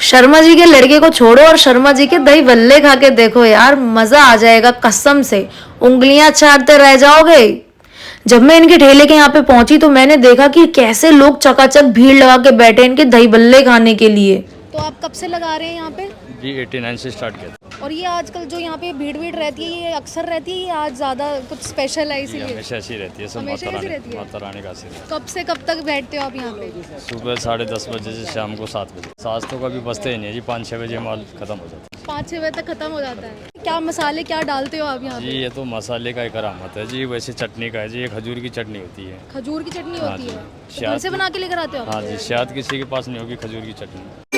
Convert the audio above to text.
शर्मा जी के लड़के को छोड़ो और शर्मा जी के दही बल्ले खा के देखो यार, मजा आ जाएगा कसम से, उंगलियां चाटते रह जाओगे। जब मैं इनके ठेले के यहाँ पे पहुंची तो मैंने देखा कि कैसे लोग चकाचक भीड़ लगा के बैठे इनके दही बल्ले खाने के लिए। तो आप कब से लगा रहे हैं यहाँ पे? जी 89 से स्टार्ट किया था। और ये आजकल जो यहाँ पे भीड़ भीड़ रहती है, ये अक्सर रहती है या आज ज़्यादा कुछ स्पेशल है ये इसीलिए? हमेशा ऐसी रहती है, सब हमेशा ऐसी रहती है? माता रानी का आशीर्वाद। कब से कब तक बैठते हो आप यहाँ पे? सुबह 10:30 बजे से शाम को 7 बजे। सास तो कभी बचते ही नहीं है जी, 5-6 बजे माल खत्म हो जाता है। 5-6 बजे तक खत्म हो जाता है। क्या मसाले क्या डालते हो आप यहाँ जी पे? ये तो मसाले का एक करामत है जी, वैसे चटनी का है जी, ये खजूर की चटनी होती है। खजूर की चटनी हाँ होती जी। है, तो घर शायद से बना के लेकर आते हो आप? हाँ जी, शायद किसी के पास नहीं होगी खजूर की चटनी।